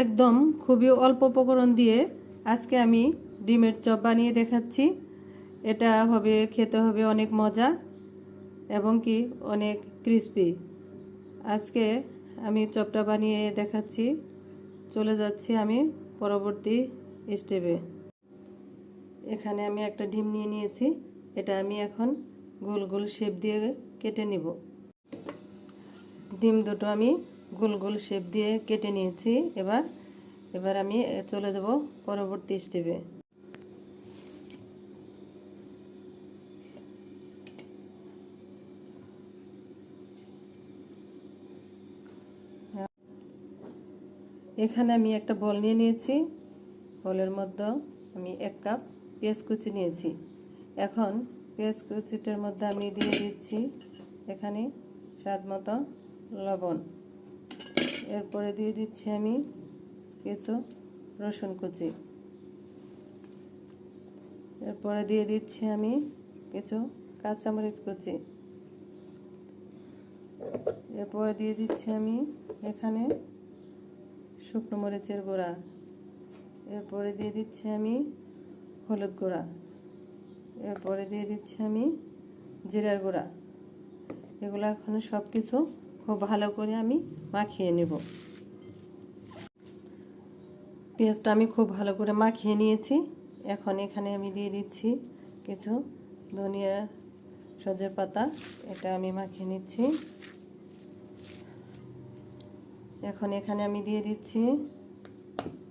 একদম খুবই অল্প উপকরণ দিয়ে আজকে আমি ডিমের চপ বানিয়ে দেখাচ্ছি। এটা হবে খেতে হবে অনেক মজা এবং কি অনেক ক্রিস্পি। আজকে আমি চপটা বানিয়ে দেখাচ্ছি। চলে যাচ্ছি আমি পরবর্তী স্টেপে। এখানে আমি একটা ডিম নিয়ে নিয়েছি। এটা আমি এখন গোল গোল শেপ দিয়ে কেটে নিব। ডিম দুটো আমি গোল গোল শেপ দিয়ে কেটে নিয়েছি। এবার আমি চলে যাব পরবর্তী স্টেপে। এখানে আমি একটা বল নিয়ে নিয়েছি। বলের মধ্যে আমি 1 কাপ পেঁয়াজ কুচি নিয়েছি। এখন পেঁয়াজ কুচিটার মধ্যে আমি দিয়ে দিচ্ছি এখানে স্বাদ মতো লবণ। এরপরে দিয়ে দিচ্ছি আমি কিছু রসুন কুচি। এরপরে দিয়ে দিচ্ছি আমি কিছু কাঁচামরিচ কুচি। এরপরে দিয়ে দিচ্ছি আমি এখানে শুকনো মরিচের গুঁড়া। এরপরে দিয়ে দিচ্ছি আমি হলুদ গুঁড়া। এরপরে দিয়ে দিচ্ছি আমি জিরার গুঁড়া। এগুলো এখন সব কিছু খুব ভালো করে আমি মাখিয়ে নেব। পেঁয়াজটা আমি খুব ভালো করে মাখিয়ে নিয়েছি। এখন এখানে আমি দিয়ে দিচ্ছি কিছু ধনিয়া সজের পাতা। এটা আমি মাখিয়ে নিচ্ছি। এখন এখানে আমি দিয়ে দিচ্ছি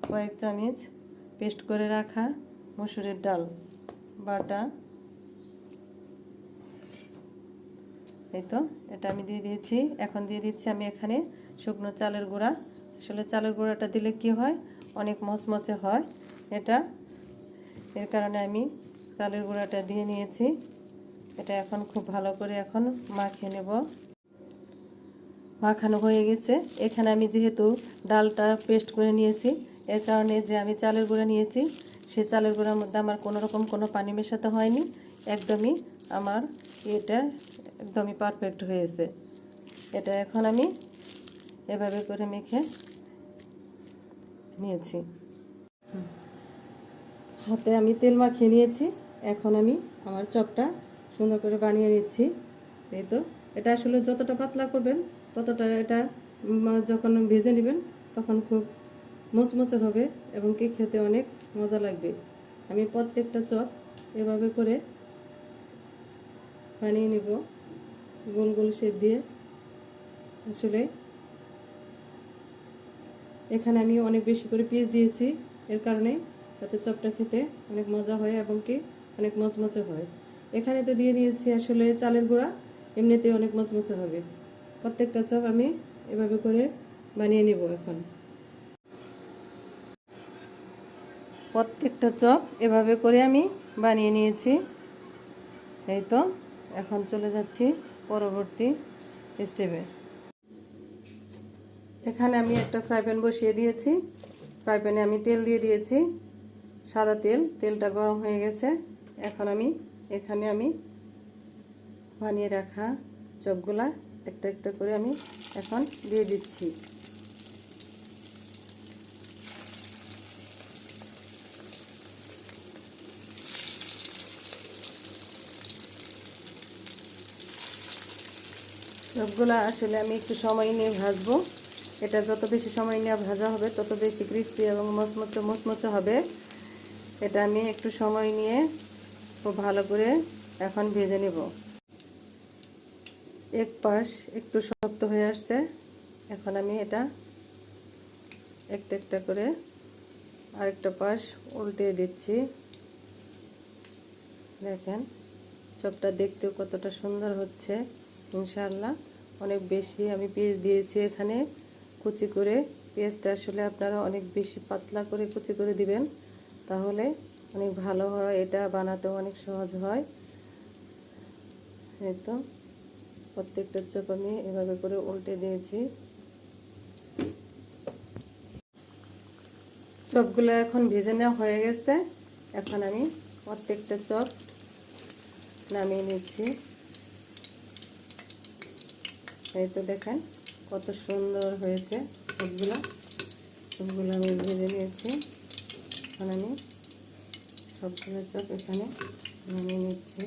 কয়েক চামচ পেস্ট করে রাখা মসুরের ডাল বাটা। এই তো এটা আমি দিয়ে দিয়েছি। এখন দিয়ে দিচ্ছি আমি এখানে শুকনো চালের গুঁড়া। আসলে চালের গুঁড়াটা দিলে কি হয়, অনেক মচমচে হয় এটা, এর কারণে আমি চালের গুঁড়াটা দিয়ে নিয়েছি। এটা এখন খুব ভালো করে এখন মাখিয়ে নেব। মাখানো হয়ে গেছে। এখানে আমি যেহেতু ডালটা পেস্ট করে নিয়েছি, এর কারণে যে আমি চালের গুঁড়া নিয়েছি সেই চালের গুঁড়ার মধ্যে আমার কোনো রকম কোনো পানি মেশাতে হয়নি। একদমই আমার এটা একদমই পারফেক্ট হয়েছে। এটা এখন আমি এভাবে করে মেখে নিয়েছি। হাতে আমি তেল মাখিয়ে নিয়েছি। এখন আমি আমার চপটা সুন্দর করে বানিয়ে নিচ্ছি। এই তো এটা আসলে যতটা পাতলা করবেন ততটা এটা যখন ভেজে নেবেন তখন খুব মুচমুচে হবে এবং কি খেতে অনেক মজা লাগবে। আমি প্রত্যেকটা চপ এভাবে করে বানিয়ে নেব গোল গোল শেপ দিয়ে। আসলে এখানে আমি অনেক বেশি করে পিস দিয়েছি, এর কারণে যাতে চপটা খেতে অনেক মজা হয় এবং কি অনেক মচমচে হয়। এখানে তো দিয়ে নিয়েছি আসলে চালের গুঁড়া, এমনিতেই অনেক মচমচে হবে। প্রত্যেকটা চপ আমি এভাবে করে বানিয়ে নেব। এখন প্রত্যেকটা চপ এভাবে করে আমি বানিয়ে নিয়েছি। এই তো এখন চলে যাচ্ছি পরবর্তী স্টেপে। এখানে আমি একটা ফ্রাই প্যান বসিয়ে দিয়েছি। ফ্রাই প্যানে আমি তেল দিয়ে দিয়েছি, সাদা তেল। তেলটা গরম হয়ে গেছে। এখন আমি এখানে বানিয়ে রাখা চপগুলা একটা একটা করে আমি এখন দিয়ে দিচ্ছি। চপগুলা আসলে আমি একটু সময় নিয়ে ভাজবো। এটা যত বেশি সময় নিয়ে ভাজা হবে তত বেশি ক্রিস্পি এবং মচমচে হবে। এটা আমি একটু সময় নিয়ে খুব ভালো করে এখন ভেজে নেব। এক পাশ একটু শক্ত হয়ে আসছে। এখন আমি এটা একটা একটা করে আরেকটা পাশ উল্টে দিচ্ছি। দেখেন চপটা দেখতেও কতটা সুন্দর হচ্ছে। ইনশাআল্লাহ অনেক বেশি আমি পেঁয়াজ দিয়েছি এখানে কুচি করে। পেঁয়াজটা আসলে আপনারা অনেক বেশি পাতলা করে কুচি করে দিবেন, তাহলে অনেক ভালো হয়। এটা বানাতেও অনেক সহজ হয়। এই তো প্রত্যেকটা চপ আমি এভাবে করে উল্টে দিয়েছি। চপগুলো এখন ভেজে নেওয়া হয়ে গেছে। এখন আমি প্রত্যেকটা চপ নামিয়ে নিচ্ছি। এই তো দেখেন কত সুন্দর হয়েছে চপগুলো। সবগুলো আমি ভেজে নিয়েছি। এখন আমি সবগুলো চপ এখানে নামিয়ে নিচ্ছি।